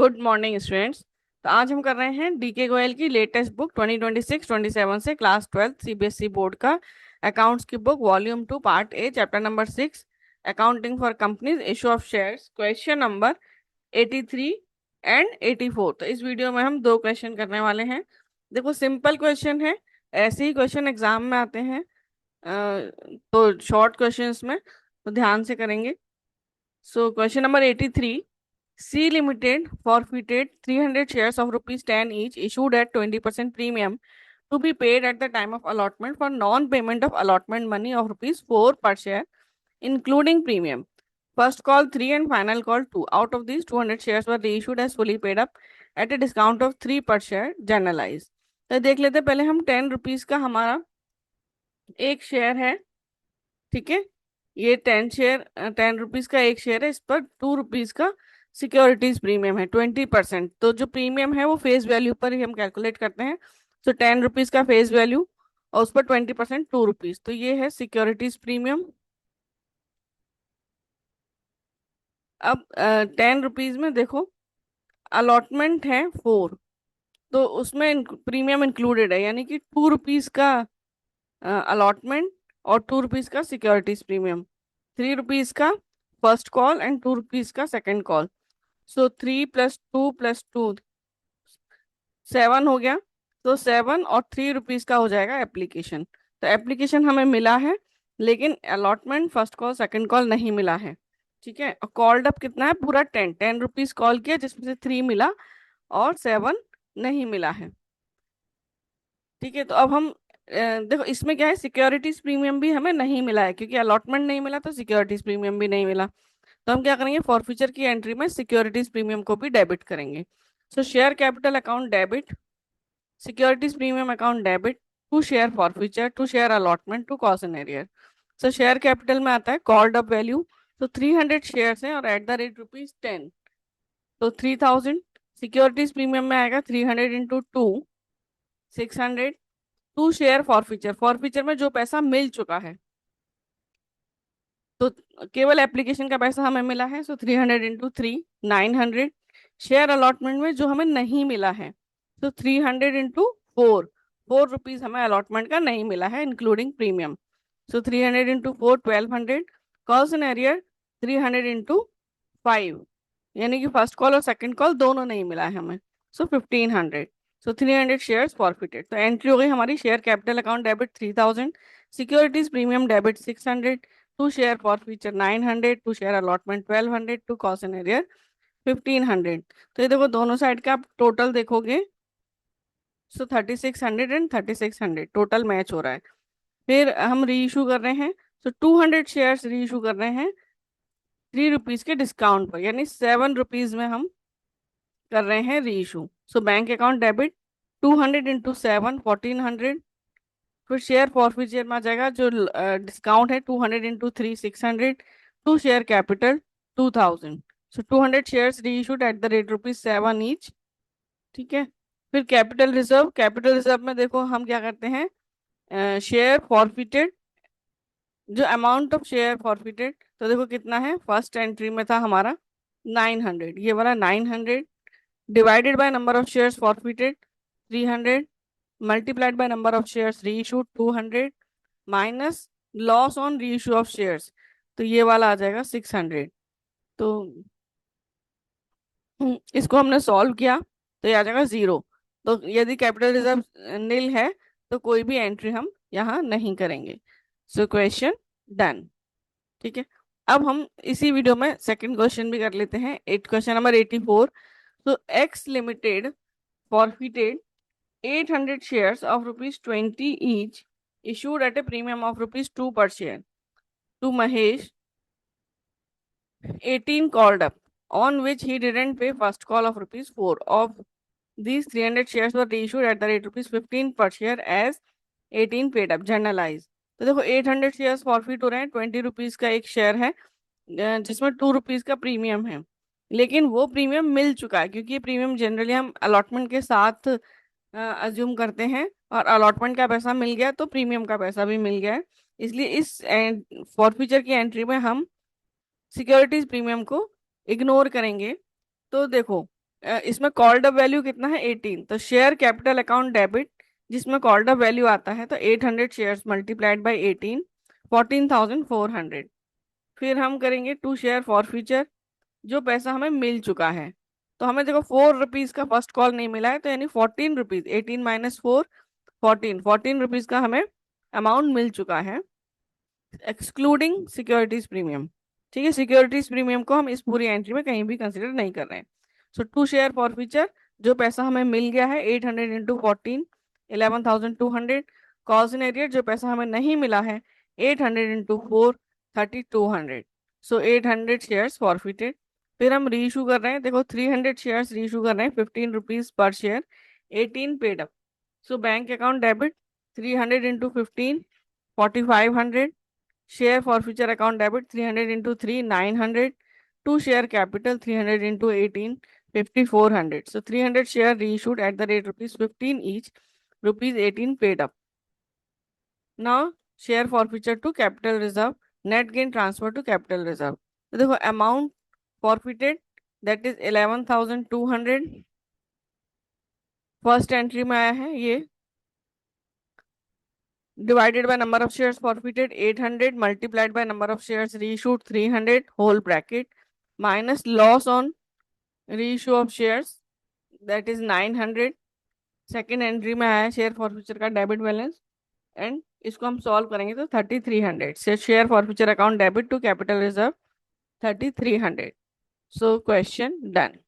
Good morning students. तो आज हम कर रहे हैं डीके गोयल की लेटेस्ट बुक 2026-27 से क्लास 12 सीबीएसई बोर्ड का अकाउंट्स की book volume 2 part A chapter number 6 accounting for companies issue of shares question number 83 and 84। तो इस वीडियो में हम दो क्वेश्चन करने वाले हैं। देखो सिंपल क्वेश्चन है, ऐसे ही क्वेश्चन एग्जाम में आते हैं। तो शॉर्ट क्वेश्चंस में तो ध्यान से करेंगे। So question number 83, C Limited forfeited 300 shares of rupees 10 each issued at 20% premium to be paid at the time of allotment for non-payment of allotment money of rupees 4 per share, including premium. First call 3 and final call 2. Out of these, 200 shares were reissued as fully paid up at a discount of 3 per share generalized. तो देख लेते हैं पहले हम 10 rupees का हमारा एक share है। ठीक है, ये 10 रुपीज का एक शेयर है, इस पर 2 रुपीज का सिक्योरिटीज प्रीमियम है 20%। तो जो प्रीमियम है वो फेस वैल्यू पर ही हम कैलकुलेट करते हैं। तो 10 रुपीज का फेस वैल्यू और उस पर 20% 2 रुपीज, तो ये है सिक्योरिटीज प्रीमियम। अब 10 रुपीज में देखो अलॉटमेंट है 4, तो उसमें प्रीमियम इंक्लूडेड है, यानी कि 2 रुपीज का अलॉटमेंट और 2 रुपीज का सिक्योरिटीज प्रीमियम, 3 रुपीज का फर्स्ट कॉल एंड 2 रुपीज का सेकेंड कॉल। सो 3 + 2 + 2 7 हो गया। तो 7 और 3 रुपीज का हो जाएगा एप्लीकेशन। तो एप्लीकेशन हमें मिला है, लेकिन allotment first call second call नहीं मिला है। ठीक है, और कॉल्ड अप कितना है? पूरा 10 रुपीज कॉल किया, जिसमें से 3 मिला और 7 नहीं मिला है। ठीक है, तो अब हम देखो इसमें क्या है, सिक्योरिटीज प्रीमियम भी हमें नहीं मिला है, क्योंकि अलॉटमेंट नहीं मिला तो सिक्योरिटीज प्रीमियम भी नहीं मिला। तो हम क्या करेंगे, फॉरफीचर की एंट्री में सिक्योरिटीज प्रीमियम को भी डेबिट करेंगे। So share capital account debit, securities premium account debit, to share forfeiture, to share allotment, to cost and arrear. So share capital में आता है कॉल्ड अप वैल्यू, तो 300 शेयर है और एट द रेट ₹10, तो 3000। सिक्योरिटीज प्रीमियम में आएगा 300 × 2 600। To share forfeiture, forfeiture में जो पैसा मिल चुका है, तो केवल एप्लीकेशन का पैसा हमें मिला है, सो 300 × 3 900। शेयर अलॉटमेंट में जो हमें नहीं मिला है, तो 300 × 4 4 रुपीज हमें अलॉटमेंट का नहीं मिला है including premium. So 300 × 4 1200। Calls and arrear 300 × 5, यानी कि फर्स्ट कॉल और सेकंड कॉल दोनों नहीं मिला है हमें, सो 1500। So 300 shares forfeited. तो एंट्री हो गई हमारी, share capital account debit 3000, securities premium debit 600, to share forfeiture 900, to share allotment 1200, to cost and arrear 1500। तो ये देखो दोनों साइड का आप टोटल देखोगे, सो 3600 एंड 3600 टोटल मैच हो रहा है। फिर हम री इशू कर रहे हैं, तो 200 शेयर्स री इशू कर रहे हैं 3 रुपीज के डिस्काउंट पर, यानी 7 रुपीज में हम कर रहे हैं री issue. So bank account debit 200 × 7 1400। फिर शेयर फॉरफीचर में आ जाएगा जो डिस्काउंट है 200 × 3 600, to share capital 2000। So 200 shares reissued at the rate ₹7 each. ठीक है, फिर कैपिटल रिजर्व, कैपिटल रिजर्व में देखो हम क्या करते हैं, शेयर फॉरफिटेड, जो अमाउंट ऑफ शेयर फॉरफिटेड, तो देखो कितना है, फर्स्ट एंट्री में था हमारा 900, ये वाला 900 divided by number of shares forfeited 300 multiplied by number of shares reissued 200 minus loss on reissue of shares, तो ये वाला आ जाएगा 600। तो इसको हमने सॉल्व किया तो ये आ जाएगा 0। तो यदि कैपिटल रिजर्व नील है तो कोई भी एंट्री हम यहाँ नहीं करेंगे। सो क्वेश्चन डन। ठीक है, अब हम इसी वीडियो में सेकंड क्वेश्चन भी कर लेते हैं, क्वेश्चन नंबर 84। तो x limited forfeited 800 shares of ₹20 each issued at a premium of ₹2 per share to Mahesh, 18 called up, on which he didn't pay first call of ₹4. Of these 300 shares were reissued at the rate ₹15 per share as 18 paid up generalized। तो देखो 800 shares forfeit हो रहे हैं, 20 rupees का एक share है, जिसमें 2 rupees का प्रीमियम है, लेकिन वो प्रीमियम मिल चुका है, क्योंकि ये प्रीमियम जनरली हम अलॉटमेंट के साथ अज्यूम करते हैं, और अलॉटमेंट का पैसा मिल गया तो प्रीमियम का पैसा भी मिल गया है। इसलिए इस फॉरफीचर की एंट्री में हम सिक्योरिटीज प्रीमियम को इग्नोर करेंगे। तो देखो इसमें कॉल्ड अप वैल्यू कितना है 18, तो शेयर कैपिटल अकाउंट डेबिट जिसमें कॉल्ड अप वैल्यू आता है तो 800 शेयर्स मल्टीप्लाइड बाई 18, 14,400। फिर हम करेंगे टू शेयर फॉर फ्यूचर, जो पैसा हमें मिल चुका है। तो हमें देखो 4 रुपीज का फर्स्ट कॉल नहीं मिला है, तो यानी 14 रुपीज, 18 - 4, 14 रुपीज का हमें अमाउंट मिल चुका है, एक्सक्लूडिंग सिक्योरिटीज प्रीमियम। ठीक है, सिक्योरिटीज प्रीमियम को हम इस पूरी एंट्री में कहीं भी कंसिडर नहीं कर रहे हैं। सो टू शेयर फॉर फ्यूचर, जो पैसा हमें मिल गया है 800 इंटू 14, 11,200। कॉल्स इन एरियर, जो पैसा हमें नहीं मिला है 800 इंटू 4, 3,200। सो 800 शेयर्स फॉरफिटेड। फिर हम रीइशू कर रहे हैं, देखो 300 शेयर्स रीइशू कर रहे हैं, 15 rupees per share, 18 paid up. So bank account debit 300 into 15, 4,500। Share for future account debit 300 into 3, 900. Two share capital 300 into 18, 5,400. So 300 share reissued at the rate rupees 15 each, rupees 18 paid up. Now share forfeiture to capital reserve, net gain transfer to capital reserve. तो देखो amount forfeited, that is 11,200 first entry में आया है ये, divided by number of shares forfeited 800 multiplied by number of shares reissued 300 whole bracket minus loss on reissue of shares, that is 900। Second entry में आया share forfeiture का debit balance, and इसको हम solve करेंगे तो 3,300 से share forfeiture account debit to capital reserve 3,300। So question done.